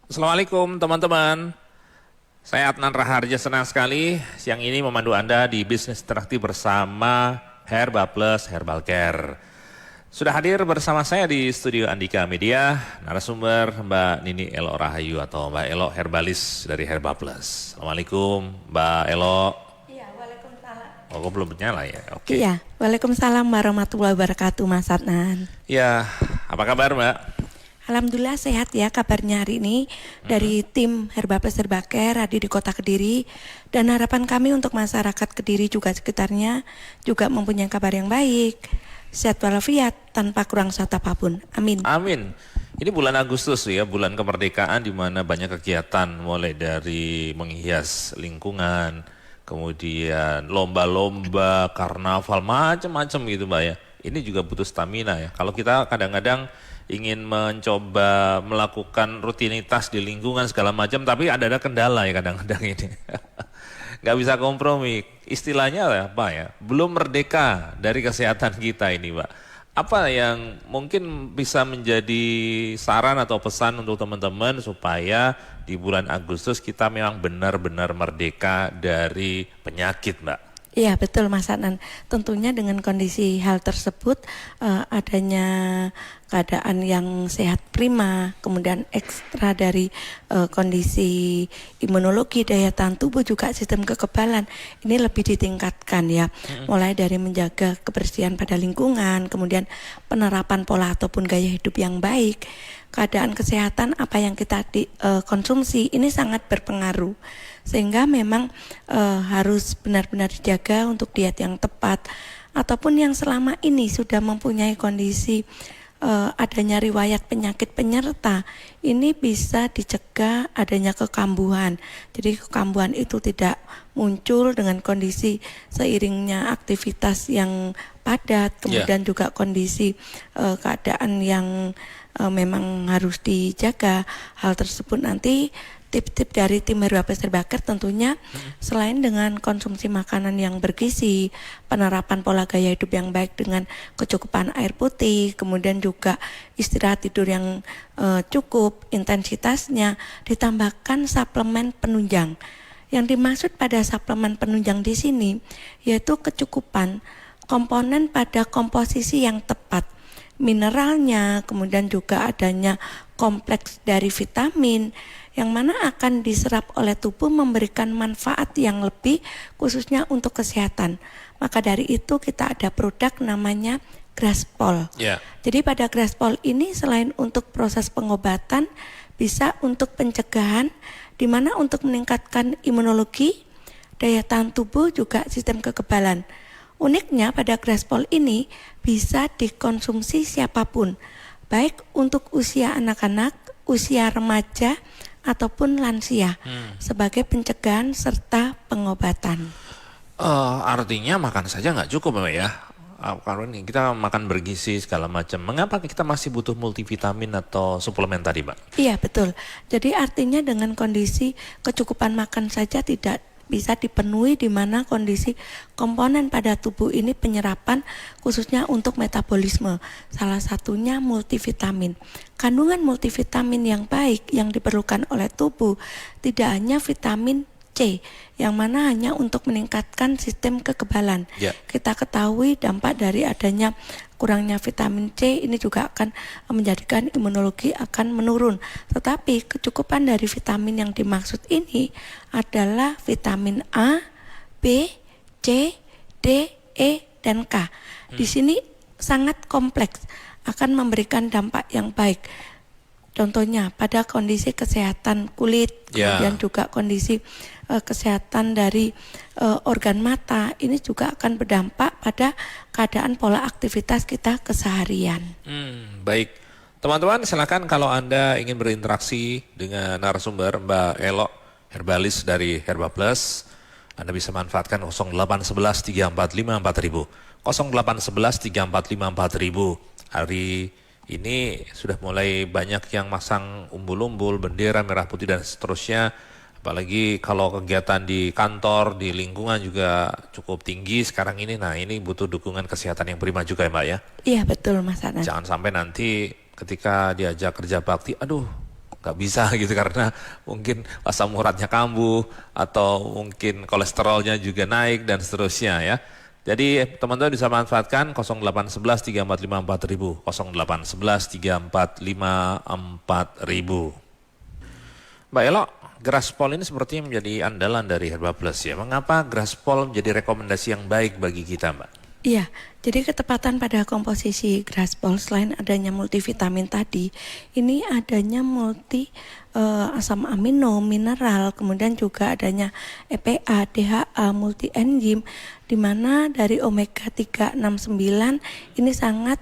Assalamualaikum teman-teman. Saya Adnan Raharja, senang sekali siang ini memandu Anda di Bisnis Interaktif bersama Herba Plus Herbal Care. Sudah hadir bersama saya di studio Andika Media, narasumber Mbak Nini Elo Rahayu atau Mbak Elo Herbalis dari Herba Plus. Assalamualaikum Mbak Elo. Iya, waalaikumsalam. Oh, kok belum nyala ya? Oke. Iya, waalaikumsalam warahmatullahi wabarakatuh Mas Adnan. Ya, apa kabar Mbak? Alhamdulillah sehat ya kabarnya hari ini dari tim Herba Plus Herbal Care hadir di Kota Kediri, dan harapan kami untuk masyarakat Kediri juga sekitarnya juga mempunyai kabar yang baik, sehat walafiat tanpa kurang satu apapun. Amin. Amin. Ini bulan Agustus ya, bulan kemerdekaan di mana banyak kegiatan mulai dari menghias lingkungan, kemudian lomba-lomba, karnaval, macam-macam gitu Mbak ya. Ini juga butuh stamina ya. Kalau kita kadang-kadang ingin mencoba melakukan rutinitas di lingkungan segala macam, tapi ada kendala ya kadang-kadang ini. Nggak bisa kompromi. Istilahnya apa ya? Belum merdeka dari kesehatan kita ini, Pak. Apa yang mungkin bisa menjadi saran atau pesan untuk teman-teman supaya di bulan Agustus kita memang benar-benar merdeka dari penyakit, Mbak? Iya betul Mas Adnan, tentunya dengan kondisi hal tersebut adanya keadaan yang sehat prima, kemudian ekstra dari kondisi imunologi, daya tahan tubuh, juga sistem kekebalan ini lebih ditingkatkan ya, mulai dari menjaga kebersihan pada lingkungan, kemudian penerapan pola ataupun gaya hidup yang baik, keadaan kesehatan apa yang kita konsumsi ini sangat berpengaruh. Sehingga memang harus benar-benar dijaga untuk diet yang tepat, ataupun yang selama ini sudah mempunyai kondisi adanya riwayat penyakit penyerta, ini bisa dicegah adanya kekambuhan. Jadi kekambuhan itu tidak muncul dengan kondisi seiringnya aktivitas yang padat, kemudian juga kondisi keadaan yang memang harus dijaga. Hal tersebut nanti tip-tip dari tim Herba Plus Herbal Care tentunya selain dengan konsumsi makanan yang bergizi, penerapan pola gaya hidup yang baik dengan kecukupan air putih, kemudian juga istirahat tidur yang cukup, intensitasnya, ditambahkan suplemen penunjang. Yang dimaksud pada suplemen penunjang di sini yaitu kecukupan komponen pada komposisi yang tepat, mineralnya, kemudian juga adanya kompleks dari vitamin yang mana akan diserap oleh tubuh memberikan manfaat yang lebih khususnya untuk kesehatan. Maka dari itu kita ada produk namanya Graspol. Jadi pada Graspol ini selain untuk proses pengobatan, bisa untuk pencegahan, di mana untuk meningkatkan imunologi, daya tahan tubuh, juga sistem kekebalan. Uniknya pada Graspol ini bisa dikonsumsi siapapun, baik untuk usia anak-anak, usia remaja, ataupun lansia, sebagai pencegahan serta pengobatan. Artinya makan saja nggak cukup Mbak ya? Kalau ini kita makan bergizi segala macam, mengapa kita masih butuh multivitamin atau suplemen tadi Mbak? Iya betul, jadi artinya dengan kondisi kecukupan makan saja tidak bisa dipenuhi, di mana kondisi komponen pada tubuh ini penyerapan khususnya untuk metabolisme, salah satunya multivitamin. Kandungan multivitamin yang baik yang diperlukan oleh tubuh tidak hanya vitamin C, yang mana hanya untuk meningkatkan sistem kekebalan. Kita ketahui dampak dari adanya kurangnya vitamin C ini juga akan menjadikan imunologi akan menurun. Tetapi kecukupan dari vitamin yang dimaksud ini adalah vitamin A, B, C, D, E, dan K. Di sini sangat kompleks, akan memberikan dampak yang baik. Contohnya pada kondisi kesehatan kulit, kemudian juga kondisi kesehatan dari organ mata, ini juga akan berdampak pada keadaan pola aktivitas kita keseharian. Baik, teman-teman silakan kalau Anda ingin berinteraksi dengan narasumber Mbak Elo Herbalis dari Herba Plus, Anda bisa manfaatkan 0811 345 4000, 0811 345 4000. Hari ini sudah mulai banyak yang masang umbul-umbul, bendera merah putih dan seterusnya. Apalagi kalau kegiatan di kantor, di lingkungan juga cukup tinggi sekarang ini. Nah ini butuh dukungan kesehatan yang prima juga ya Mbak ya? Iya betul Mas Adnan. Jangan sampai nanti ketika diajak kerja bakti, aduh nggak bisa gitu karena mungkin asam uratnya kambuh atau mungkin kolesterolnya juga naik dan seterusnya ya. Jadi teman-teman bisa manfaatkan 0811 345 4000, 0811 345 4000. Mbak Elo, Graspol ini sepertinya menjadi andalan dari Herba Plus ya. Mengapa Graspol menjadi rekomendasi yang baik bagi kita, Mbak? Iya, jadi ketepatan pada komposisi Graspol selain adanya multivitamin tadi, ini adanya multi asam amino, mineral, kemudian juga adanya EPA, DHA, multi enzim, di mana dari omega 369 ini sangat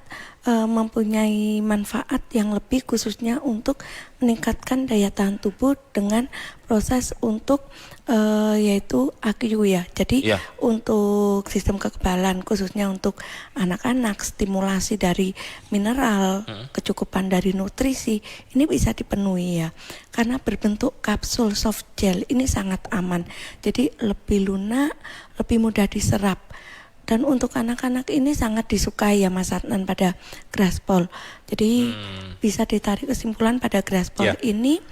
mempunyai manfaat yang lebih khususnya untuk meningkatkan daya tahan tubuh dengan proses untuk yaitu AQ ya. Jadi untuk sistem kekebalan khususnya untuk anak-anak, stimulasi dari mineral, kecukupan dari nutrisi ini bisa dipenuhi ya. Karena berbentuk kapsul soft gel ini sangat aman. Jadi lebih lunak, lebih mudah diserap. Dan untuk anak-anak ini sangat disukai ya Mas Adnan pada Graspol. Jadi bisa ditarik kesimpulan pada Graspol ini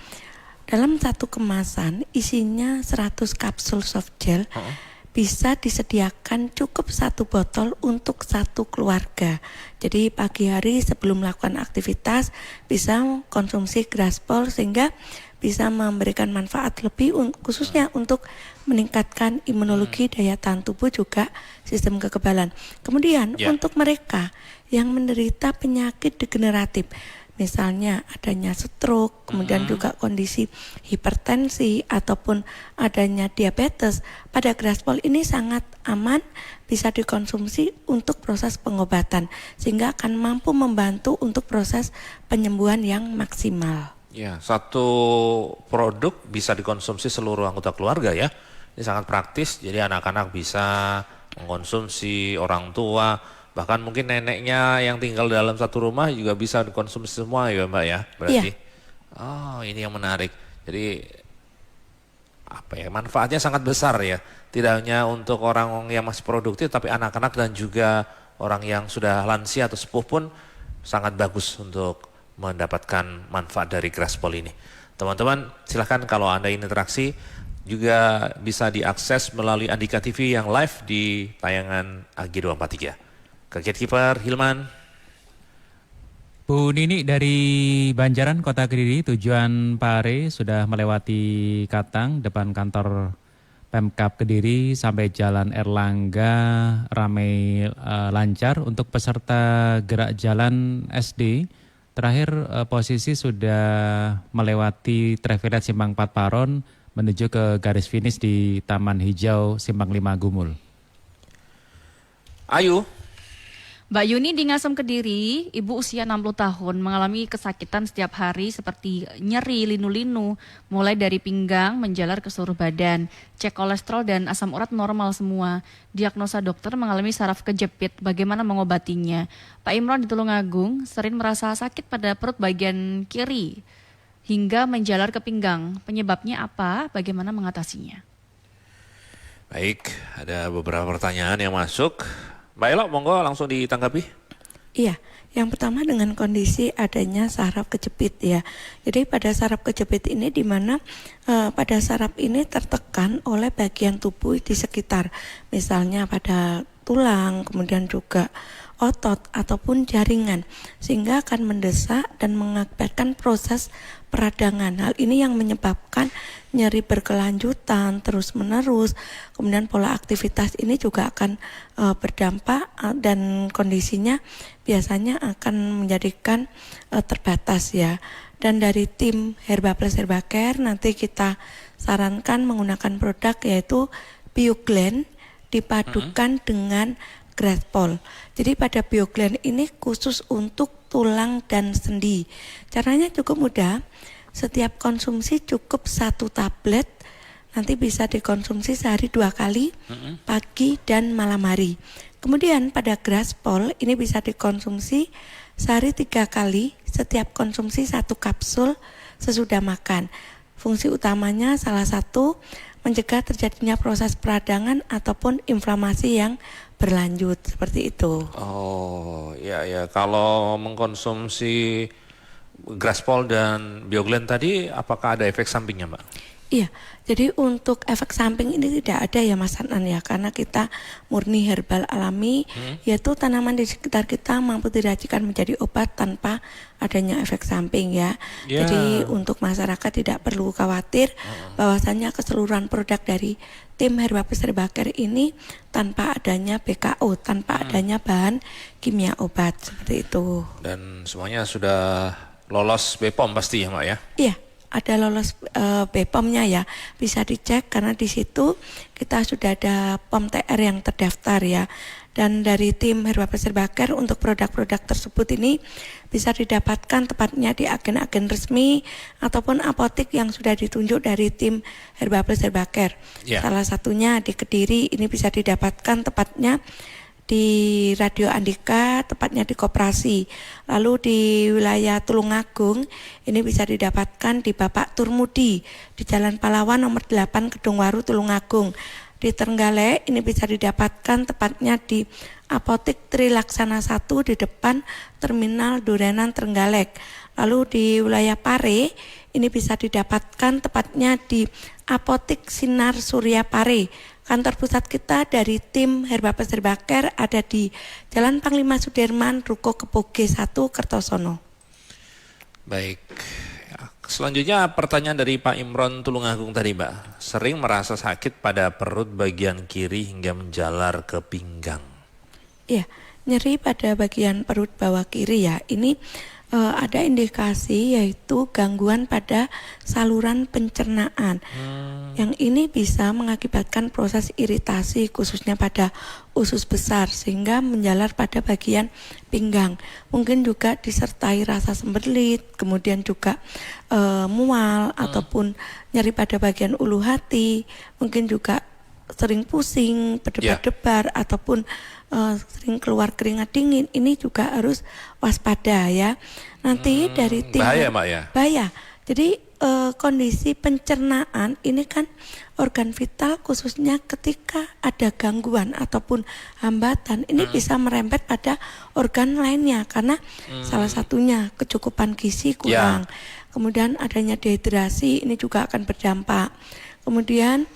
dalam satu kemasan isinya 100 kapsul soft gel bisa disediakan cukup satu botol untuk satu keluarga. Jadi pagi hari sebelum melakukan aktivitas bisa konsumsi Graspol sehingga bisa memberikan manfaat lebih khususnya untuk meningkatkan imunologi, daya tahan tubuh juga sistem kekebalan. Kemudian untuk mereka yang menderita penyakit degeneratif, misalnya adanya stroke, kemudian juga kondisi hipertensi ataupun adanya diabetes, pada Graspol ini sangat aman, bisa dikonsumsi untuk proses pengobatan sehingga akan mampu membantu untuk proses penyembuhan yang maksimal. Ya, satu produk bisa dikonsumsi seluruh anggota keluarga ya. Ini sangat praktis, jadi anak-anak bisa mengkonsumsi, orang tua, bahkan mungkin neneknya yang tinggal dalam satu rumah juga bisa dikonsumsi semua ya Mbak ya, berarti. Oh, ini yang menarik. Jadi manfaatnya sangat besar ya. Tidak hanya untuk orang yang masih produktif, tapi anak-anak dan juga orang yang sudah lansia atau sepuh pun sangat bagus untuk mendapatkan manfaat dari Graspol ini. Teman-teman silahkan kalau Anda ingin interaksi juga bisa diakses melalui Andika TV yang live di tayangan AG243. Ke Gatekeeper Hilman. Bu Nini dari Banjaran Kota Kediri tujuan Pare sudah melewati Katang depan kantor Pemkab Kediri sampai Jalan Erlangga ramai lancar. Untuk peserta gerak jalan SD terakhir posisi sudah melewati traffic light Simpang 4 Paron menuju ke garis finish di Taman Hijau Simpang 5 Gumul. Ayu. Mbak Yuni di Ngasem Kediri, ibu usia 60 tahun mengalami kesakitan setiap hari seperti nyeri, linu-linu, mulai dari pinggang menjalar ke seluruh badan. Cek kolesterol dan asam urat normal semua. Diagnosa dokter mengalami saraf kejepit, bagaimana mengobatinya? Pak Imron di Tulungagung sering merasa sakit pada perut bagian kiri hingga menjalar ke pinggang. Penyebabnya apa? Bagaimana mengatasinya? Baik, ada beberapa pertanyaan yang masuk. Mbak Elo, monggo langsung ditanggapi. Iya, yang pertama dengan kondisi adanya saraf kejepit ya. Jadi pada saraf kejepit ini di mana pada saraf ini tertekan oleh bagian tubuh di sekitar, misalnya pada tulang, kemudian juga otot ataupun jaringan, sehingga akan mendesak dan mengakibatkan proses peradangan. Hal ini yang menyebabkan nyeri berkelanjutan terus menerus, kemudian pola aktivitas ini juga akan berdampak dan kondisinya biasanya akan menjadikan terbatas ya. Dan dari tim Herba Plus Herba Care nanti kita sarankan menggunakan produk yaitu Bioglen dipadukan dengan Graspol. Jadi pada Bioglen ini khusus untuk tulang dan sendi. Caranya cukup mudah. Setiap konsumsi cukup 1 tablet. Nanti bisa dikonsumsi sehari 2 kali, pagi dan malam hari. Kemudian pada Graspol ini bisa dikonsumsi sehari 3 kali. Setiap konsumsi 1 kapsul sesudah makan. Fungsi utamanya salah satu mencegah terjadinya proses peradangan ataupun inflamasi yang berlanjut seperti itu. Oh, ya kalau mengkonsumsi Graspol dan Bioglen tadi, apakah ada efek sampingnya, Mbak? Iya, jadi untuk efek samping ini tidak ada ya Mas Adnan ya, karena kita murni herbal alami, yaitu tanaman di sekitar kita mampu diracikan menjadi obat tanpa adanya efek samping ya. Ya. Jadi untuk masyarakat tidak perlu khawatir bahwasannya keseluruhan produk dari tim Herba Peserbaker ini tanpa adanya BKO, tanpa adanya bahan kimia obat seperti itu. Dan semuanya sudah lolos BPOM pasti ya, Mbak ya? Iya, ada lolos BPOM-nya ya, bisa dicek karena di situ kita sudah ada POM TR yang terdaftar ya. Dan dari tim Herba Peserbaker untuk produk-produk tersebut ini bisa didapatkan tepatnya di agen-agen resmi ataupun apotek yang sudah ditunjuk dari tim Herba Peserbaker. Ya. Salah satunya di Kediri ini bisa didapatkan tepatnya di Radio Andika, tepatnya di Koperasi. Lalu di wilayah Tulungagung ini bisa didapatkan di Bapak Turmudi di Jalan Pahlawan nomor 8 Gedung Waru Tulungagung. Di Trenggalek ini bisa didapatkan tepatnya di Apotek Trilaksana 1 di depan Terminal Durenan Trenggalek. Lalu di wilayah Pare ini bisa didapatkan tepatnya di Apotek Sinar Surya Pare. Kantor pusat kita dari tim Herba Peserbaker ada di Jalan Panglima Sudirman, Ruko Kepoge 1, Kertosono. Baik. Selanjutnya pertanyaan dari Pak Imron Tulungagung tadi, Mbak. Sering merasa sakit pada perut bagian kiri hingga menjalar ke pinggang. Iya, nyeri pada bagian perut bawah kiri ya. Ini ada indikasi yaitu gangguan pada saluran pencernaan. Yang ini bisa mengakibatkan proses iritasi khususnya pada usus besar sehingga menjalar pada bagian pinggang. Mungkin juga disertai rasa sembelit, kemudian juga mual ataupun nyeri pada bagian ulu hati, mungkin juga sering pusing, berdebar-debar ataupun sering keluar keringat dingin. Ini juga harus waspada ya. Nanti dari tim bahaya, Mbak ya? Bahaya. Jadi kondisi pencernaan ini kan organ vital, khususnya ketika ada gangguan ataupun hambatan ini bisa merembet pada organ lainnya karena salah satunya kecukupan gizi kurang. Kemudian adanya dehidrasi ini juga akan berdampak. Kemudian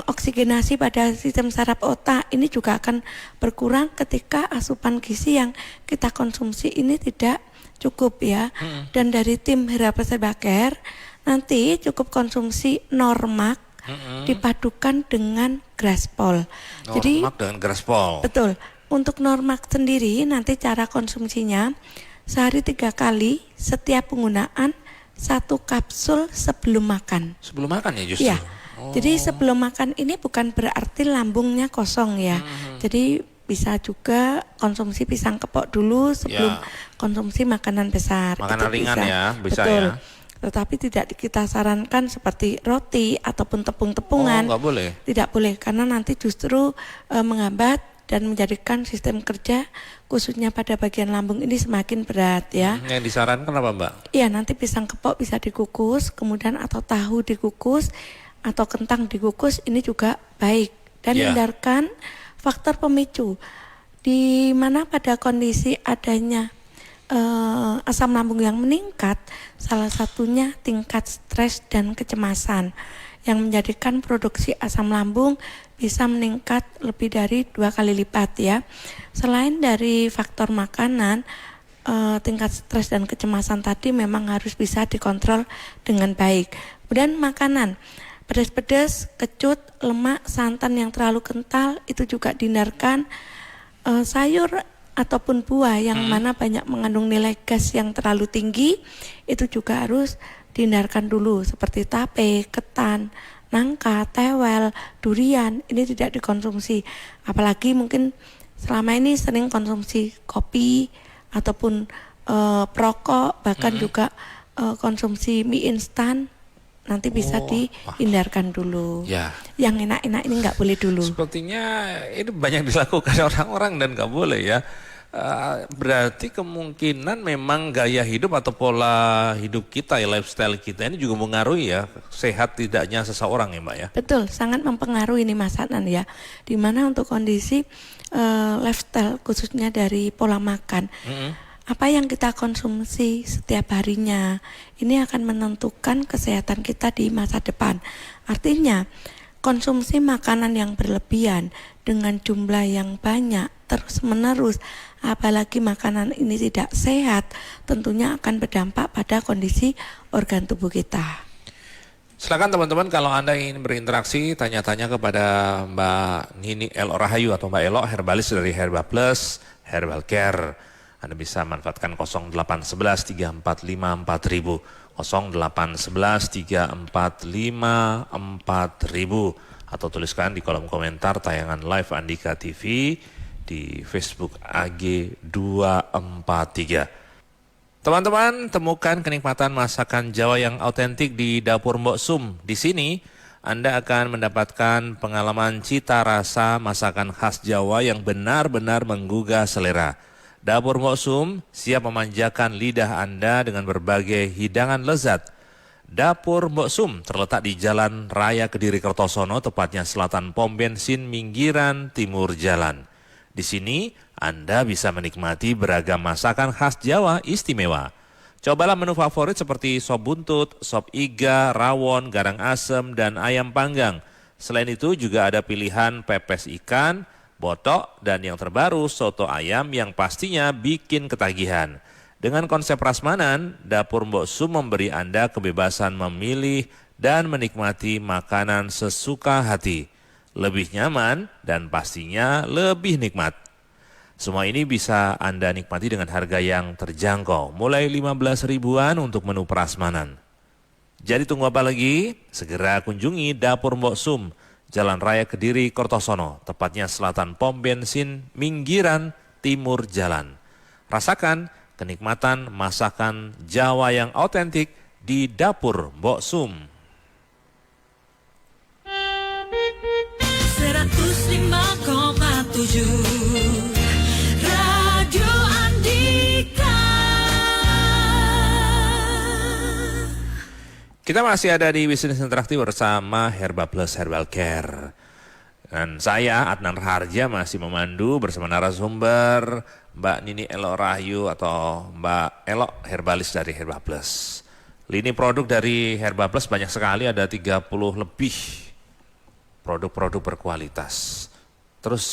oksigenasi pada sistem saraf otak ini juga akan berkurang ketika asupan gizi yang kita konsumsi ini tidak cukup ya. Dan dari tim Herba Peserbaker nanti cukup konsumsi Normak dipadukan dengan Graspol. Normak dengan Graspol. Betul. Untuk Normak sendiri nanti cara konsumsinya sehari 3 kali setiap penggunaan 1 kapsul sebelum makan. Sebelum makan ya justru? Iya. Jadi sebelum makan ini bukan berarti lambungnya kosong ya. Jadi bisa juga konsumsi pisang kepok dulu sebelum konsumsi makanan besar. Makanan Itu ringan bisa. ya, bisa Betul. ya. Tetapi tidak kita sarankan seperti roti ataupun tepung-tepungan. Oh, nggak boleh? Tidak boleh karena nanti justru menghambat dan menjadikan sistem kerja khususnya pada bagian lambung ini semakin berat ya. Yang disarankan apa, Mbak? Iya, nanti pisang kepok bisa dikukus, kemudian atau tahu dikukus atau kentang dikukus, ini juga baik. Dan hindarkan faktor pemicu di mana pada kondisi adanya asam lambung yang meningkat, salah satunya tingkat stres dan kecemasan yang menjadikan produksi asam lambung bisa meningkat lebih dari 2 kali lipat ya. Selain dari faktor makanan, tingkat stres dan kecemasan tadi memang harus bisa dikontrol dengan baik. Kemudian makanan pedas-pedas, kecut, lemak, santan yang terlalu kental itu juga dihindarkan. Sayur ataupun buah yang mana banyak mengandung nilai gas yang terlalu tinggi itu juga harus dihindarkan dulu seperti tape, ketan, nangka, tewel, durian ini tidak dikonsumsi. Apalagi mungkin selama ini sering konsumsi kopi ataupun perokok, bahkan juga konsumsi mie instan. Nanti bisa dihindarkan dulu. Ya. Yang enak-enak ini nggak boleh dulu. Sepertinya ini banyak dilakukan orang-orang dan nggak boleh ya. Berarti kemungkinan memang gaya hidup atau pola hidup kita ya, lifestyle kita ini juga mengaruhi ya sehat tidaknya seseorang ya, Mbak ya. Betul, sangat mempengaruhi ini Mas Adnan ya. Dimana untuk kondisi lifestyle khususnya dari pola makan. apa yang kita konsumsi setiap harinya. Ini akan menentukan kesehatan kita di masa depan. Artinya, konsumsi makanan yang berlebihan dengan jumlah yang banyak terus-menerus, apalagi makanan ini tidak sehat, tentunya akan berdampak pada kondisi organ tubuh kita. Silakan teman-teman kalau Anda ingin berinteraksi, tanya-tanya kepada Mbak Nini Elo Rahayu atau Mbak Elo, herbalis dari Herba Plus, Herbal Care. Anda bisa manfaatkan 0811 345 4000, 0811 345 4000, atau tuliskan di kolom komentar tayangan live Andika TV di Facebook AG243. Teman-teman, temukan kenikmatan masakan Jawa yang autentik di Dapur Mbok Sum. Di sini, Anda akan mendapatkan pengalaman cita rasa masakan khas Jawa yang benar-benar menggugah selera. Dapur Mbok Sum siap memanjakan lidah Anda dengan berbagai hidangan lezat. Dapur Mbok Sum terletak di Jalan Raya Kediri Kertosono, tepatnya selatan pom bensin Minggiran Timur Jalan. Di sini, Anda bisa menikmati beragam masakan khas Jawa istimewa. Cobalah menu favorit seperti sop buntut, sop iga, rawon, garang asem, dan ayam panggang. Selain itu juga ada pilihan pepes ikan, botok, dan yang terbaru soto ayam yang pastinya bikin ketagihan. Dengan konsep prasmanan, Dapur Mbok Sum memberi Anda kebebasan memilih dan menikmati makanan sesuka hati. Lebih nyaman dan pastinya lebih nikmat. Semua ini bisa Anda nikmati dengan harga yang terjangkau, mulai 15 ribuan untuk menu prasmanan. Jadi tunggu apa lagi? Segera kunjungi Dapur Mbok Sum, Jalan Raya Kediri Kertosono, tepatnya selatan pom bensin Minggiran Timur Jalan. Rasakan kenikmatan masakan Jawa yang autentik di Dapur Mbok Sum. 105,7 Radio Andika. Kita masih ada di Bisnis Interaktif bersama Herba Plus Herbal Care. Dan saya Adnan Raharja masih memandu bersama narasumber Mbak Nini Elo Rahayu atau Mbak Elo, herbalis dari Herba Plus. Lini produk dari Herba Plus banyak sekali, ada 30 lebih produk-produk berkualitas. Terus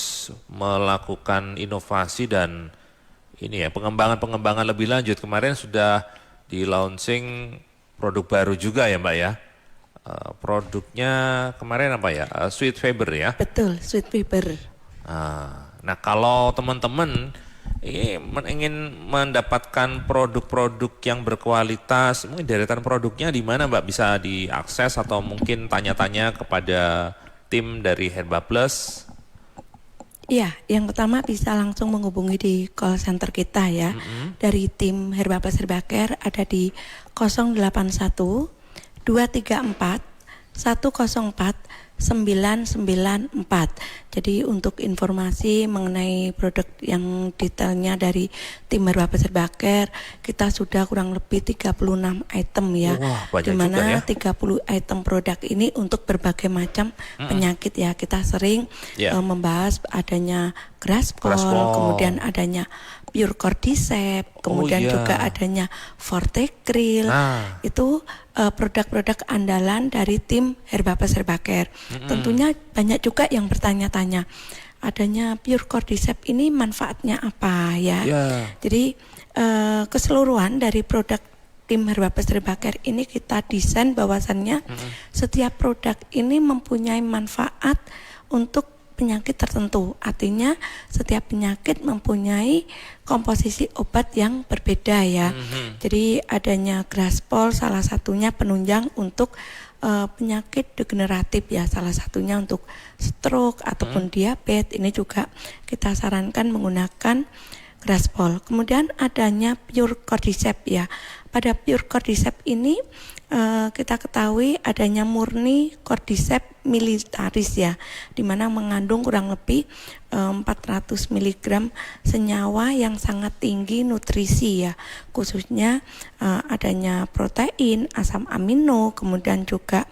melakukan inovasi dan ini ya, pengembangan lebih lanjut. Kemarin sudah di launching produk baru juga ya Mbak ya. Produknya kemarin apa ya? Sweet Fiber ya. Betul, Sweet Fiber. Nah kalau teman-teman ingin mendapatkan produk-produk yang berkualitas, mungkin deretan produknya di mana Mbak, bisa diakses atau mungkin tanya-tanya kepada tim dari Herba Plus? Iya, yang pertama bisa langsung menghubungi di call center kita ya. Dari tim Herba Plus Herbal Care ada di 081 234 104 994. Jadi untuk informasi mengenai produk yang detailnya dari tim Herba Plus Herbal Care, kita sudah kurang lebih 36 item ya. Wah, banyak di mana juga ya. 30 item produk ini untuk berbagai macam penyakit ya. Kita sering membahas adanya Graspol, kemudian adanya Pure Cordyceps, kemudian juga adanya Fortecril. Itu produk-produk andalan dari tim Herba Plus Herbal Care. Tentunya banyak juga yang bertanya-tanya, adanya Pure Cordyceps ini manfaatnya apa ya? Jadi keseluruhan dari produk tim Herba Plus Herbal Care ini kita desain bahwasannya setiap produk ini mempunyai manfaat untuk penyakit tertentu. Artinya setiap penyakit mempunyai komposisi obat yang berbeda ya. Jadi adanya Graspol salah satunya penunjang untuk penyakit degeneratif ya, salah satunya untuk stroke ataupun diabetes. Ini juga kita sarankan menggunakan Graspol. Kemudian adanya Pure Cordyceps ya. Pada Pure Cordyceps ini kita ketahui adanya murni Cordyceps militaris ya, di mana mengandung kurang lebih 400 mg senyawa yang sangat tinggi nutrisi ya, khususnya adanya protein, asam amino, kemudian juga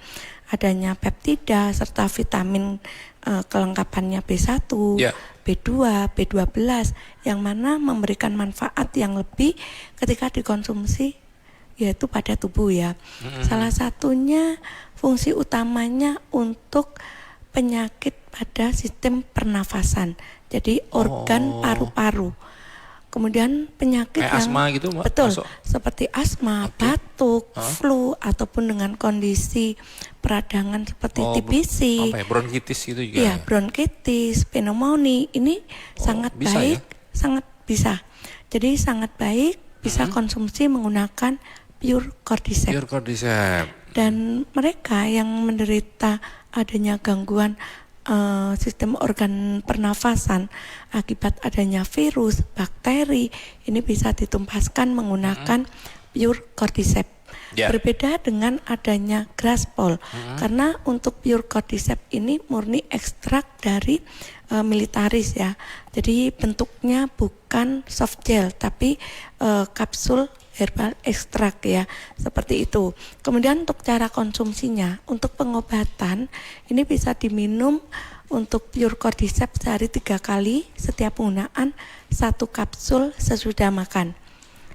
adanya peptida serta vitamin kelengkapannya B1, Ya. B2, B12 yang mana memberikan manfaat yang lebih ketika dikonsumsi yaitu pada tubuh ya. Salah satunya fungsi utamanya untuk penyakit pada sistem pernafasan. Jadi organ paru-paru. Kemudian penyakit Kayak yang asma gitu, Mbak? betul Masuk? seperti asma, batuk, flu ataupun dengan kondisi peradangan seperti TBC, Apa ya, bronkitis gitu juga. ya ya? bronkitis, pneumonia ini sangat bisa baik, ya? sangat bisa. Jadi sangat baik bisa konsumsi menggunakan pure cordyceps. Pure cordyceps. Dan mereka yang menderita adanya gangguan sistem organ pernafasan akibat adanya virus, bakteri, ini bisa ditumpaskan menggunakan pure cordyceps. Ya. Berbeda dengan adanya graspol, karena untuk pure cordyceps ini murni ekstrak dari militaris ya. Jadi bentuknya bukan soft gel, tapi kapsul herbal ekstrak ya, seperti itu. Kemudian untuk cara konsumsinya, untuk pengobatan ini bisa diminum untuk pure cordyceps sehari 3 kali setiap penggunaan 1 kapsul sesudah makan.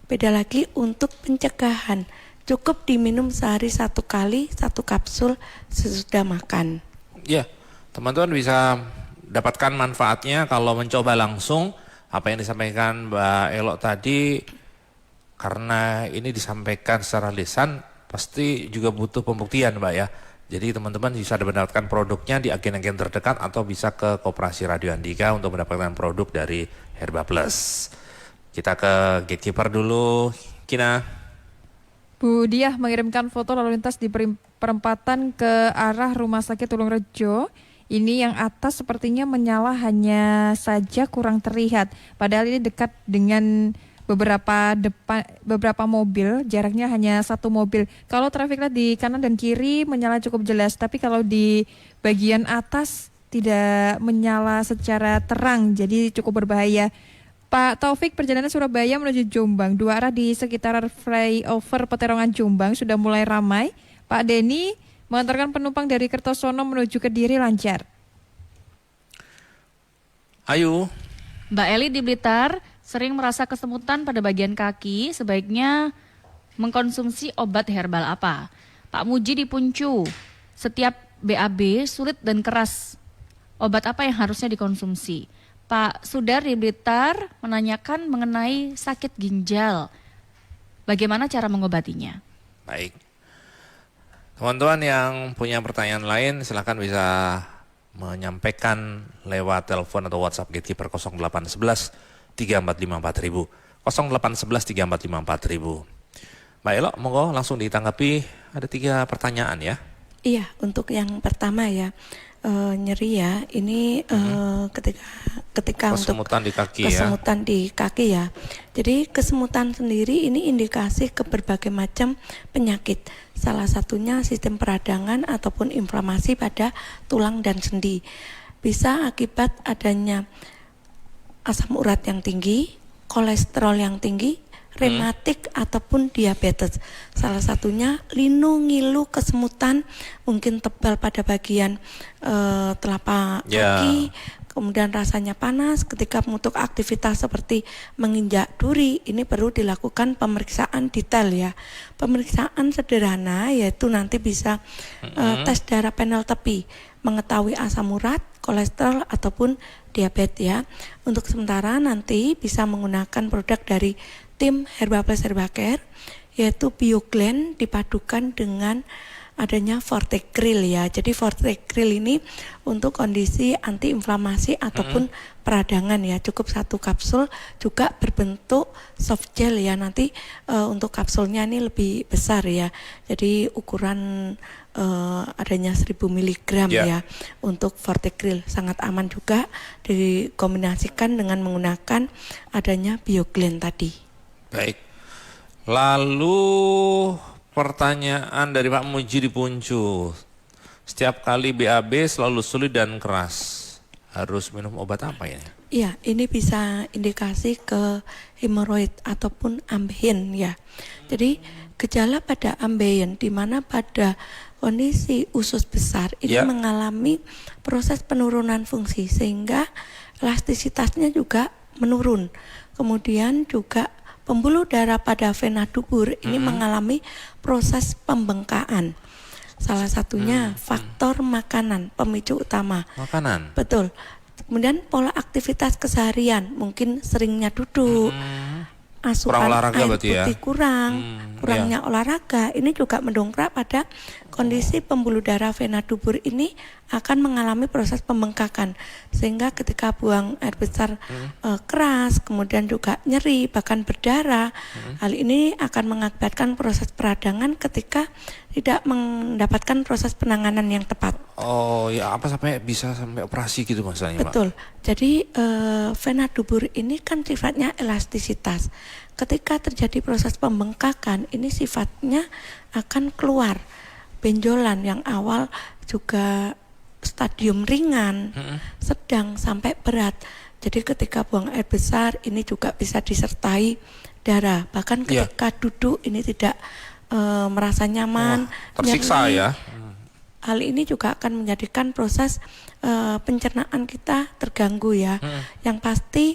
Beda lagi untuk pencegahan, cukup diminum sehari 1 kali 1 kapsul sesudah makan. Ya, teman-teman bisa dapatkan manfaatnya kalau mencoba langsung apa yang disampaikan Mbak Elok tadi. Karena ini disampaikan secara lisan, pasti juga butuh pembuktian Mbak ya. Jadi teman-teman bisa mendapatkan produknya di agen-agen terdekat atau bisa ke Koperasi Radio Andika untuk mendapatkan produk dari Herba Plus. Kita ke gatekeeper dulu, Kina. Bu Diah mengirimkan foto lalu lintas di perempatan ke arah Rumah Sakit Tulungrejo. Ini yang atas sepertinya menyala hanya saja kurang terlihat. Padahal ini dekat dengan beberapa mobil, jaraknya hanya 1 mobil. Kalau traffic light di kanan dan kiri menyala cukup jelas, tapi kalau di bagian atas tidak menyala secara terang, jadi cukup berbahaya. Pak Taufik, perjalanan Surabaya menuju Jombang, 2 arah di sekitar flyover Peterongan Jombang sudah mulai ramai. Pak Denny mengantarkan penumpang dari Kertosono menuju Kediri lancar. Ayu. Mbak Eli di Blitar sering merasa kesemutan pada bagian kaki, sebaiknya mengkonsumsi obat herbal apa? Pak Muji di Puncu, setiap BAB sulit dan keras, obat apa yang harusnya dikonsumsi? Pak Sudar di Blitar menanyakan mengenai sakit ginjal, bagaimana cara mengobatinya? Baik. Teman-teman yang punya pertanyaan lain silakan bisa menyampaikan lewat telepon atau WhatsApp gatekeeper 0811 3454.000 0811 3454.000. Mbak Elok, monggo langsung ditanggapi, ada 3 pertanyaan ya. Iya, untuk yang pertama ya, nyeri ya, ini ketika untuk Kesemutan di kaki ya. kesemutan di kaki ya. Jadi kesemutan sendiri ini indikasi ke berbagai macam penyakit. Salah satunya sistem peradangan ataupun inflamasi pada tulang dan sendi. Bisa akibat adanya asam urat yang tinggi, kolesterol yang tinggi, rematik ataupun diabetes. Salah satunya linu, ngilu, kesemutan, mungkin tebal pada bagian telapak kaki, kemudian rasanya panas ketika untuk aktivitas seperti menginjak duri. Ini perlu dilakukan pemeriksaan detail ya. Pemeriksaan sederhana yaitu nanti bisa tes darah panel tepi, mengetahui asam urat, kolesterol ataupun diabetes ya. Untuk sementara nanti bisa menggunakan produk dari tim Herba Plus Herbacare yaitu Bioglen dipadukan dengan adanya Fortegril ya. Jadi Fortegril ini untuk kondisi antiinflamasi ataupun peradangan ya. Cukup 1 kapsul, juga berbentuk soft gel ya. Nanti untuk kapsulnya ini lebih besar ya. Jadi ukuran adanya 1000 mg ya untuk Fortegril, sangat aman juga dikombinasikan dengan menggunakan adanya Bioglen tadi. Baik. Lalu pertanyaan dari Pak Muji di Puncu. Setiap kali BAB selalu sulit dan keras. Harus minum obat apa ini? Iya, ini bisa indikasi ke hemoroid ataupun ambeien ya. Jadi gejala pada ambeien di mana pada kondisi usus besar ini Ya. mengalami proses penurunan fungsi sehingga elastisitasnya juga menurun. Kemudian juga pembuluh darah pada vena dubur ini mengalami proses pembengkakan. Salah satunya faktor makanan pemicu utama. Makanan. Betul. Kemudian pola aktivitas keseharian, mungkin seringnya duduk, asupan Kurang olahraga air berarti ya? putih kurang, kurangnya olahraga, ini juga mendongkrak pada kondisi pembuluh darah vena dubur ini akan mengalami proses pembengkakan, sehingga ketika buang air besar keras, kemudian juga nyeri, bahkan berdarah, hal ini akan mengakibatkan proses peradangan ketika tidak mendapatkan proses penanganan yang tepat. Oh ya, apa bisa sampai operasi gitu maksudnya, Pak? Betul. Jadi vena dubur ini kan sifatnya elastisitas. Ketika terjadi proses pembengkakan, ini sifatnya akan keluar benjolan yang awal juga stadium ringan, sedang sampai berat. Jadi ketika buang air besar ini juga bisa disertai darah. Bahkan ketika duduk ini tidak merasa nyaman, Tersiksa nyeri. ya. Hal ini juga akan menjadikan proses pencernaan kita terganggu ya. Yang pasti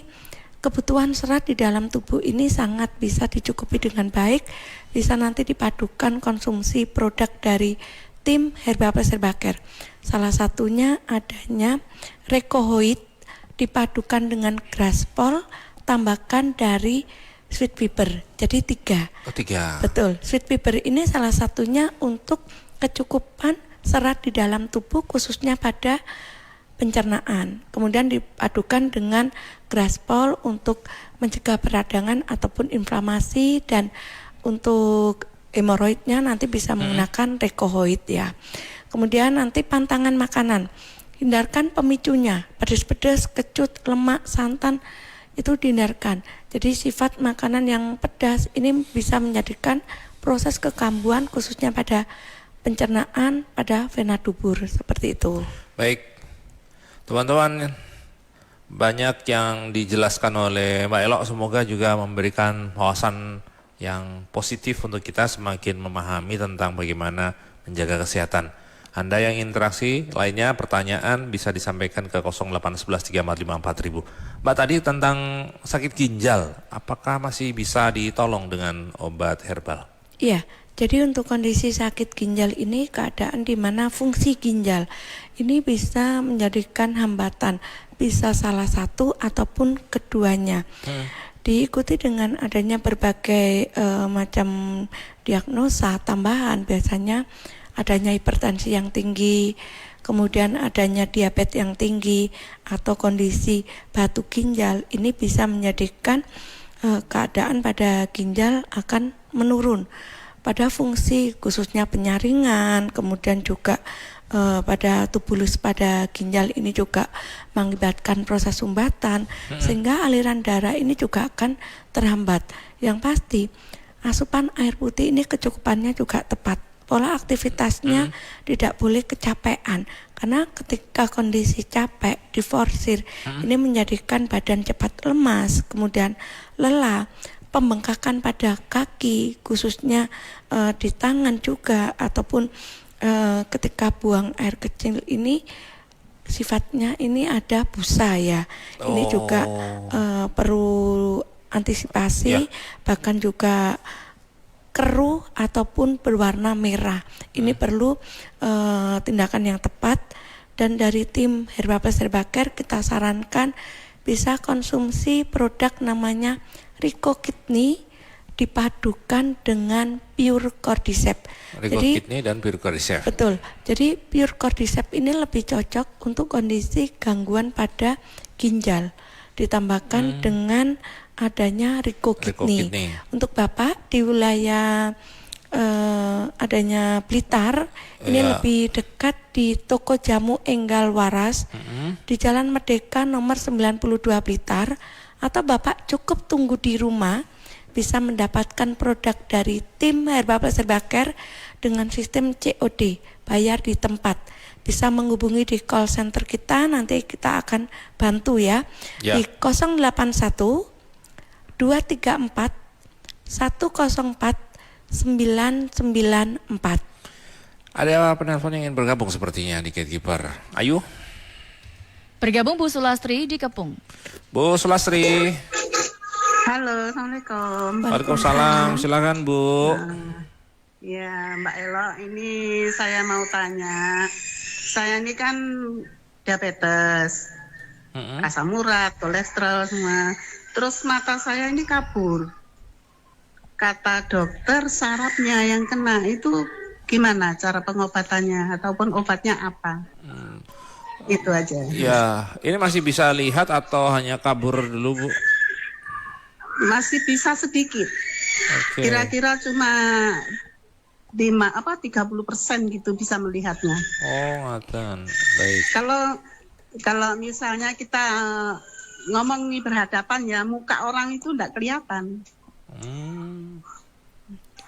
kebutuhan serat di dalam tubuh ini sangat bisa dicukupi dengan baik. Bisa nanti dipadukan konsumsi produk dari tim Herbaplus Herbacare. Salah satunya adanya Rekohoid dipadukan dengan Graspol, tambahkan dari sweet pepper. Jadi 3. Oh, 3. Betul. Sweet pepper ini salah satunya untuk kecukupan serat di dalam tubuh khususnya pada pencernaan. Kemudian dipadukan dengan Graspol untuk mencegah peradangan ataupun inflamasi, dan untuk hemoroidnya nanti bisa menggunakan Rekohoid ya. Kemudian nanti pantangan makanan. Hindarkan pemicunya, pedas-pedas, kecut, lemak, santan itu dihindarkan. Jadi sifat makanan yang pedas ini bisa menjadikan proses kekambuhan khususnya pada pencernaan pada vena dubur seperti itu. Baik, teman-teman, banyak yang dijelaskan oleh Mbak Elok, semoga juga memberikan wawasan yang positif untuk kita semakin memahami tentang bagaimana menjaga kesehatan. Anda yang interaksi lainnya, pertanyaan bisa disampaikan ke 08113454.000. Mbak, tadi tentang sakit ginjal, apakah masih bisa ditolong dengan obat herbal? Iya, jadi untuk kondisi sakit ginjal ini keadaan di mana fungsi ginjal ini bisa menjadikan hambatan, bisa salah satu ataupun keduanya. Diikuti dengan adanya berbagai macam diagnosa tambahan, biasanya adanya hipertensi yang tinggi, kemudian adanya diabetes yang tinggi, atau kondisi batu ginjal. Ini bisa menjadikan keadaan pada ginjal akan menurun pada fungsi khususnya penyaringan, kemudian juga pada tubulus pada ginjal ini juga mengakibatkan proses sumbatan, sehingga aliran darah ini juga akan terhambat. Yang pasti asupan air putih ini kecukupannya juga tepat. Pola aktivitasnya tidak boleh kecapean, karena ketika kondisi capek diforsir ini menjadikan badan cepat lemas, kemudian lelah, pembengkakan pada kaki khususnya di tangan juga, ataupun ketika buang air kecil ini sifatnya ini ada busa ya. Ini juga perlu antisipasi, bahkan juga keruh ataupun berwarna merah. Ini perlu tindakan yang tepat, dan dari tim Herbaplus Herbacare kita sarankan bisa konsumsi produk namanya Rico Kidney dipadukan dengan Pure Cordyceps. Rico Kidney dan Pure Cordyceps. Betul. Jadi Pure Cordyceps ini lebih cocok untuk kondisi gangguan pada ginjal. Ditambahkan dengan adanya Rico Kidney. Untuk Bapak di wilayah adanya Blitar, ini lebih dekat di toko jamu Enggal Waras di Jalan Merdeka nomor 92 Blitar, atau Bapak cukup tunggu di rumah bisa mendapatkan produk dari tim Herbaplus Herbacare dengan sistem COD, bayar di tempat. Bisa menghubungi di call center kita, nanti kita akan bantu ya. Di 081 234 104 994. Ada penelpon yang ingin bergabung sepertinya di Gatekeeper. Ayo. Bergabung Bu Sulastri di Kepung. Bu Sulastri. Halo, Assalamualaikum. Waalaikumsalam. Silakan Bu. Ya, Mbak Elo, ini saya mau tanya. Saya ini kan diabetes, asam urat, kolesterol semua. Terus mata saya ini kabur. Kata dokter sarafnya yang kena itu gimana cara pengobatannya ataupun obatnya apa? Itu aja. Ya, ini masih bisa lihat atau hanya kabur dulu Bu? Masih bisa sedikit. Oke. Kira-kira cuma 30% gitu bisa melihatnya. Oh, ngaten. Baik. Kalau misalnya kita ngomong nih berhadapan ya, muka orang itu enggak kelihatan.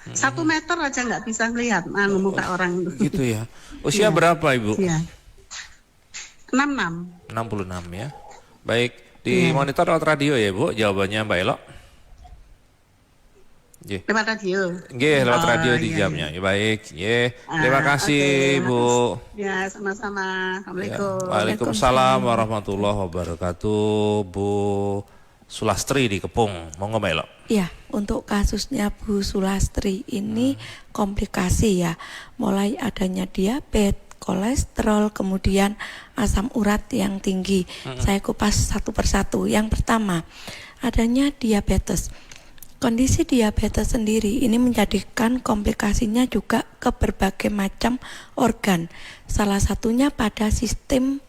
1 meter aja nggak bisa ngelihat muka orang itu. Gitu ya. Usia berapa Ibu? Iya. 66. 66 ya. Baik, di monitor lewat radio ya Bu, jawabannya Mbak Elo. Nggih. Lewat radio. Nggih, lewat radio iya, dijawabnya. Ya, baik, nggih. Terima kasih oke, Bu. Ya, sama-sama. Ya, Assalamualaikum. Waalaikumsalam warahmatullahi wabarakatuh. Bu Sulastri di Kepung. Monggo Mbak Elo. Ya, untuk kasusnya Bu Sulastri ini komplikasi ya. Mulai adanya diabetes, kolesterol, kemudian asam urat yang tinggi. Saya kupas satu persatu. Yang pertama, adanya diabetes. Kondisi diabetes sendiri ini menjadikan komplikasinya juga ke berbagai macam organ. Salah satunya pada sistem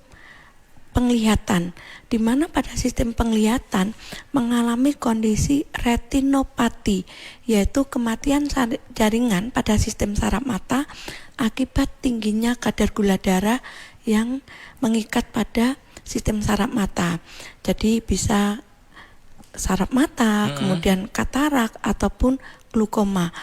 penglihatan, di mana pada sistem penglihatan mengalami kondisi retinopati, yaitu kematian jaringan pada sistem saraf mata akibat tingginya kadar gula darah yang mengikat pada sistem saraf mata. Jadi bisa saraf mata, kemudian katarak ataupun glaukoma,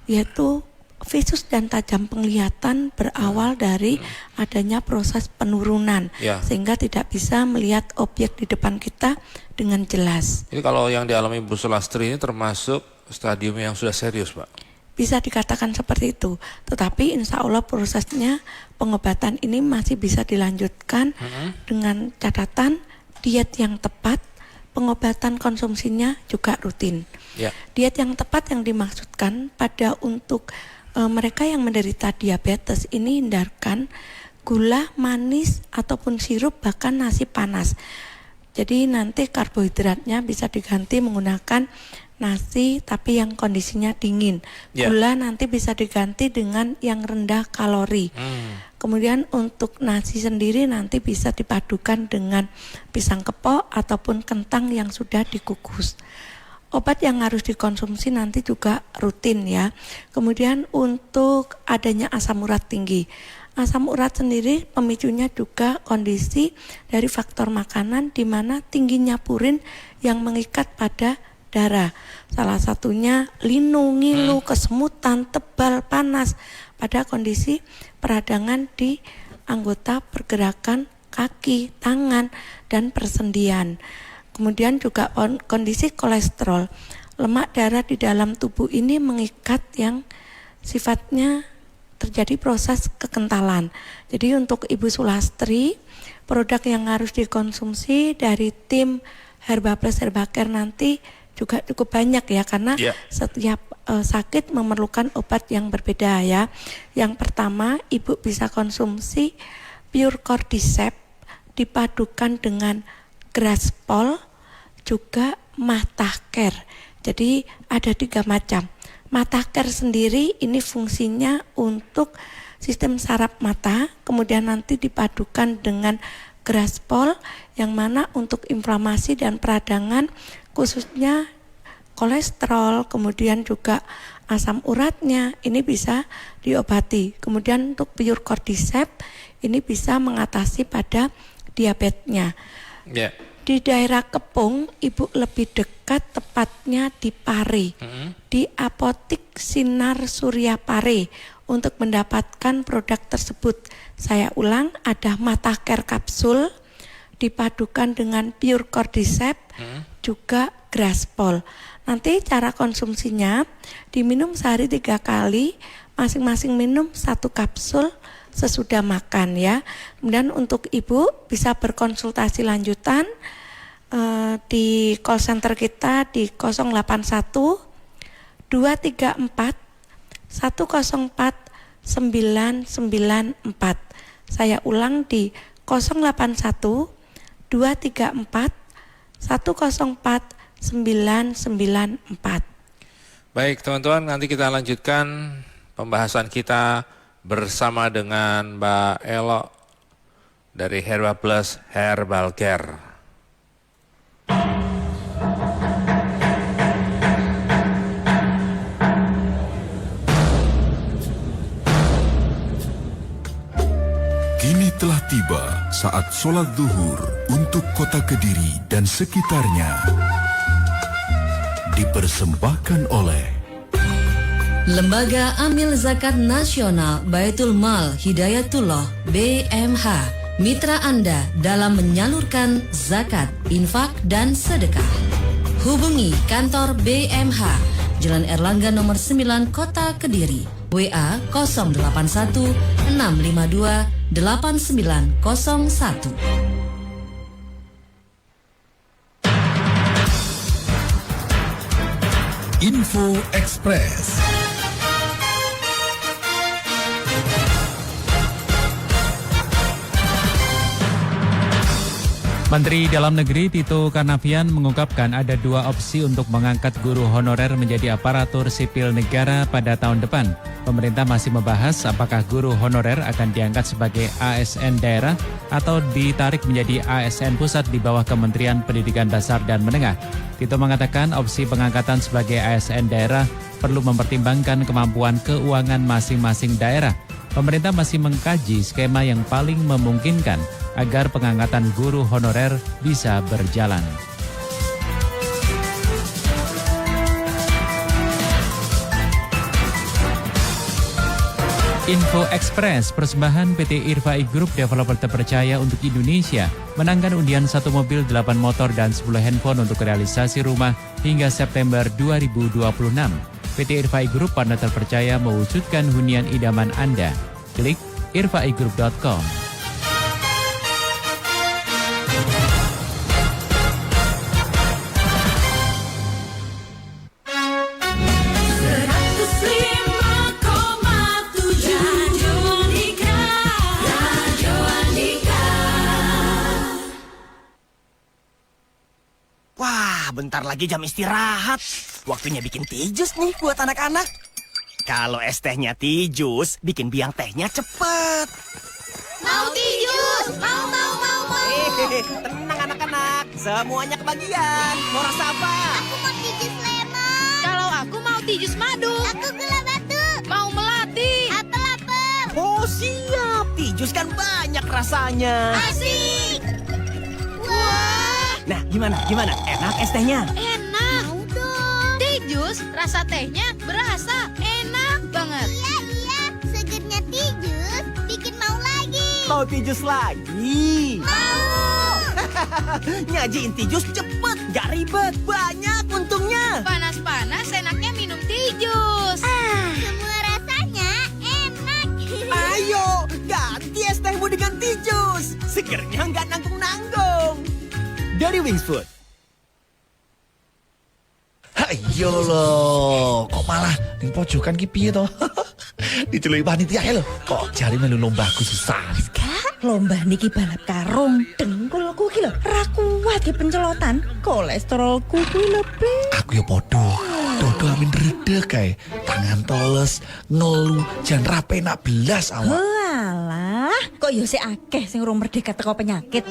yaitu visus dan tajam penglihatan berawal dari adanya proses penurunan, sehingga tidak bisa melihat objek di depan kita dengan jelas. Ini kalau yang dialami Bu Sulastri ini termasuk stadium yang sudah serius Pak? Bisa dikatakan seperti itu, tetapi insya Allah prosesnya pengobatan ini masih bisa dilanjutkan dengan catatan diet yang tepat, pengobatan konsumsinya juga rutin. Diet yang tepat yang dimaksudkan pada untuk mereka yang menderita diabetes ini hindarkan gula, manis, ataupun sirup, bahkan nasi panas. Jadi nanti karbohidratnya bisa diganti menggunakan nasi tapi yang kondisinya dingin. Gula nanti bisa diganti dengan yang rendah kalori. Kemudian untuk nasi sendiri nanti bisa dipadukan dengan pisang kepok ataupun kentang yang sudah dikukus. Obat yang harus dikonsumsi nanti juga rutin ya. Kemudian untuk adanya asam urat tinggi. Asam urat sendiri pemicunya juga kondisi dari faktor makanan di mana tingginya purin yang mengikat pada darah. Salah satunya linu, ngilu, kesemutan, tebal, panas pada kondisi peradangan di anggota pergerakan kaki, tangan, dan persendian. Kemudian juga kondisi kolesterol. Lemak darah di dalam tubuh ini mengikat yang sifatnya terjadi proses kekentalan. Jadi untuk Ibu Sulastri, produk yang harus dikonsumsi dari tim Herba Plus Herba Care nanti juga cukup banyak ya, karena setiap sakit memerlukan obat yang berbeda ya. Yang pertama, Ibu bisa konsumsi Pure Cordyceps dipadukan dengan Graspol juga Matahcare. Jadi ada 3 macam. Matahcare sendiri ini fungsinya untuk sistem saraf mata, kemudian nanti dipadukan dengan Graspol yang mana untuk inflamasi dan peradangan khususnya kolesterol, kemudian juga asam uratnya ini bisa diobati. Kemudian untuk Pure Cordyceps ini bisa mengatasi pada diabetesnya. Di daerah Kepung, Ibu lebih dekat tepatnya di Pare, di Apotik Sinar Surya Pare untuk mendapatkan produk tersebut. Saya ulang, ada Matahcare kapsul dipadukan dengan Pure Cordyceps juga Graspol. Nanti cara konsumsinya diminum sehari 3 kali masing-masing minum 1 kapsul sesudah makan ya. Kemudian untuk ibu bisa berkonsultasi lanjutan di call center kita di 081 234 104 994. Saya ulang di 081 234 104 994. Baik teman-teman, nanti kita lanjutkan pembahasan kita bersama dengan Mbak Elo dari Herba Plus Herbal Care. Kini telah tiba saat sholat zuhur untuk kota Kediri dan sekitarnya. Dipersembahkan oleh Lembaga Amil Zakat Nasional Baitul Mal Hidayatullah BMH, mitra Anda dalam menyalurkan zakat, infak, dan sedekah. Hubungi kantor BMH, Jalan Erlangga nomor 9 Kota Kediri, WA 081 652 8901. Info Express. Menteri Dalam Negeri Tito Karnavian mengungkapkan ada 2 opsi untuk mengangkat guru honorer menjadi aparatur sipil negara pada tahun depan. Pemerintah masih membahas apakah guru honorer akan diangkat sebagai ASN daerah atau ditarik menjadi ASN pusat di bawah Kementerian Pendidikan Dasar dan Menengah. Tito mengatakan opsi pengangkatan sebagai ASN daerah perlu mempertimbangkan kemampuan keuangan masing-masing daerah. Pemerintah masih mengkaji skema yang paling memungkinkan agar pengangkatan guru honorer bisa berjalan. Info Express, persembahan PT Irfai Group, developer terpercaya untuk Indonesia, menangkan undian 1 mobil, 8 motor, dan 10 handphone untuk realisasi rumah hingga September 2026. PT Irfai Group, partner terpercaya mewujudkan hunian idaman Anda. Klik irfaigroup.com. Wah, bentar lagi jam istirahat. Waktunya bikin teh jus nih buat anak-anak. Kalau es tehnya teh jus, bikin biang tehnya cepet. Mau teh jus, mau. Tenang anak-anak, semuanya kebagian. Mau rasa apa? Aku mau teh jus lemon. Kalau aku mau teh jus madu. Aku gula batu. Mau melati. Apel. Oh siap, teh jus kan banyak rasanya. Asik. Wah. Nah, gimana? Enak es tehnya? Enak. Mau dong. Teh jus, rasa tehnya berasa. Enak banget. Iya. Segernya teh jus bikin mau lagi. Mau teh jus lagi? Mau. Nyajiin teh jus cepet, gak ribet, banyak untungnya. Panas-panas enaknya minum teh jus. Semua rasanya enak. Ayo, ganti es tehmu dengan teh jus. Segernya nggak nanggung-nanggung. Dari Wings Food. Ayo loh, kok malah ning pojokan ki piye to? Diceluki panitia lho. Kok jari melu lombaku susah. Lomba niki balap karung. Dengkulku ki lho ra kuat ki pencelotan. Kolesterolku kuwi lebih. Aku yo podo. Dodo amin redek kae. Tangan toles, ngelu, jan ra penak belas awak. Walah, kok yo sik akeh sing urung merdeka teko penyakit.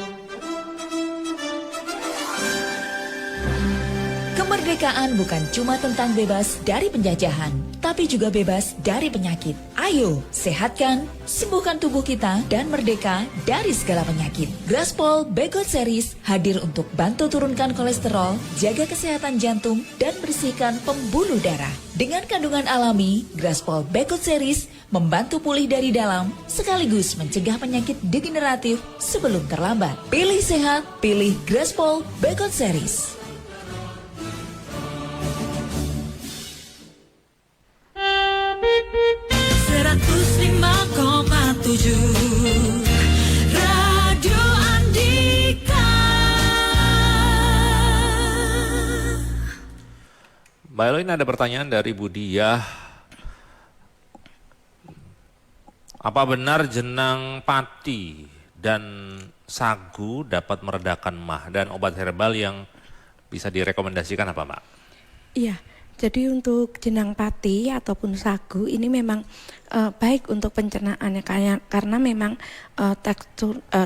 Kemerdekaan bukan cuma tentang bebas dari penjajahan, tapi juga bebas dari penyakit. Ayo, sehatkan, sembuhkan tubuh kita, dan merdeka dari segala penyakit. Graspol Begot Series hadir untuk bantu turunkan kolesterol, jaga kesehatan jantung, dan bersihkan pembuluh darah. Dengan kandungan alami, Graspol Begot Series membantu pulih dari dalam, sekaligus mencegah penyakit degeneratif sebelum terlambat. Pilih sehat, pilih Graspol Begot Series. Mbak Elo, ini ada pertanyaan dari Bu Diah. Apa benar jenang pati dan sagu dapat meredakan MAH, dan obat herbal yang bisa direkomendasikan apa, Mbak? Iya, jadi untuk jenang pati ataupun sagu ini memang baik untuk pencernaannya karena memang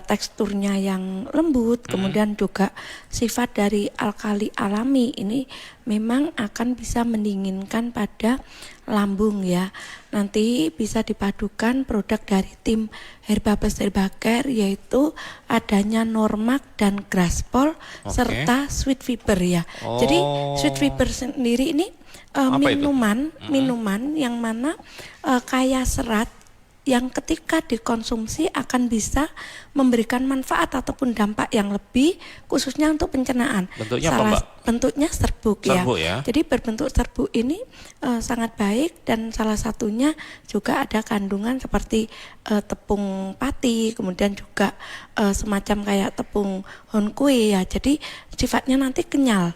teksturnya yang lembut, kemudian juga sifat dari alkali alami ini memang akan bisa mendinginkan pada lambung ya. Nanti bisa dipadukan produk dari tim Herbapes Herbacare, yaitu adanya Normac dan Graspol serta Sweet Fiber ya. Jadi Sweet Fiber sendiri ini minuman yang mana kaya serat yang ketika dikonsumsi akan bisa memberikan manfaat ataupun dampak yang lebih khususnya untuk pencernaan. Bentuknya apa, Mbak? Bentuknya serbuk ya. Ya. Jadi berbentuk serbuk ini sangat baik, dan salah satunya juga ada kandungan seperti tepung pati, kemudian juga semacam kayak tepung honkue ya. Jadi sifatnya nanti kenyal.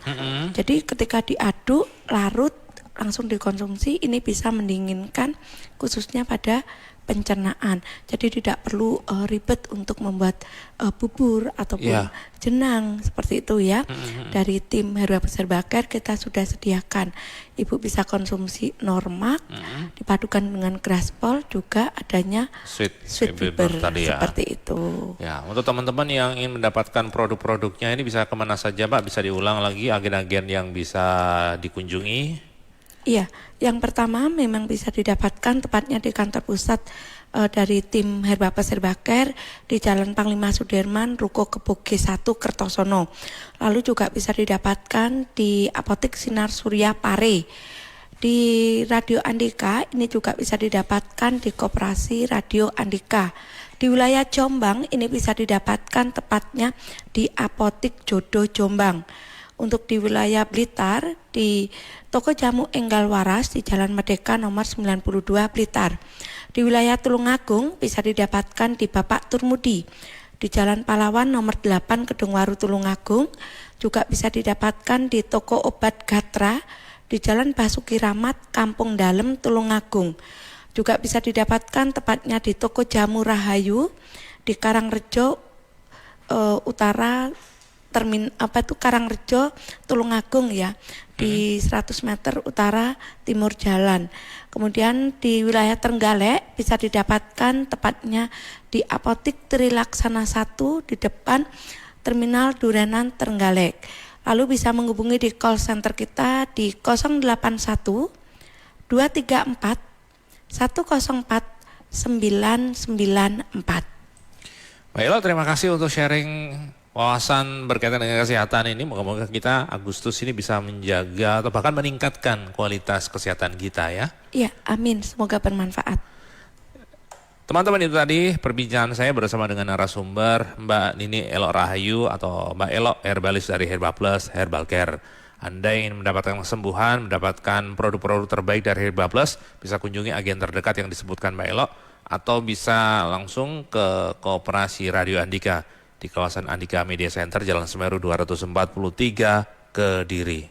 Jadi ketika diaduk larut langsung dikonsumsi ini bisa mendinginkan khususnya pada pencernaan. Jadi tidak perlu ribet untuk membuat bubur ataupun jenang seperti itu ya. Dari tim Herbapes Herbacare kita sudah sediakan. Ibu bisa konsumsi Normac dipadukan dengan Graspol, juga adanya Sweet Fiber tadi ya. Seperti itu. Ya, untuk teman-teman yang ingin mendapatkan produk-produknya ini bisa kemana saja, Pak? Bisa diulang lagi agen-agen yang bisa dikunjungi? Iya, yang pertama memang bisa didapatkan tepatnya di kantor pusat dari tim Herbapes Herbacare di Jalan Panglima Sudirman, Ruko Kebo G1 Kertosono. Lalu juga bisa didapatkan di Apotek Sinar Surya Pare. Di Radio Andika ini juga bisa didapatkan di Koperasi Radio Andika. Di wilayah Jombang ini bisa didapatkan tepatnya di Apotek Jodoh Jombang. Untuk di wilayah Blitar di Toko Jamu Enggal Waras di Jalan Merdeka nomor 92 Blitar. Di wilayah Tulungagung bisa didapatkan di Bapak Turmudi di Jalan Pahlawan nomor 8 Kedungwaru Tulungagung. Juga bisa didapatkan di Toko Obat Gatra di Jalan Basuki Rahmat Kampung Dalem Tulungagung. Juga bisa didapatkan tepatnya di Toko Jamu Rahayu di Karangrejo Utara Karangrejo Tulungagung ya, di 100 meter utara timur jalan. Kemudian di wilayah Trenggalek bisa didapatkan tepatnya di Apotik Trilaksana 1 di depan Terminal Durenan Trenggalek. Lalu bisa menghubungi di call center kita di 081 234 104 994. Mbak Elo, terima kasih untuk sharing wawasan berkaitan dengan kesehatan ini. Moga-moga kita Agustus ini bisa menjaga atau bahkan meningkatkan kualitas kesehatan kita ya. Iya, amin. Semoga bermanfaat. Teman-teman, itu tadi perbincangan saya bersama dengan narasumber Mbak Nini Elok Rahayu atau Mbak Elok, herbalis dari Herbapes Herbacare. Anda ingin mendapatkan kesembuhan, mendapatkan produk-produk terbaik dari Herbapes, bisa kunjungi agen terdekat yang disebutkan Mbak Elok, atau bisa langsung ke Koperasi Radio Andika di kawasan Andika Media Center, Jalan Semeru 243, Kediri.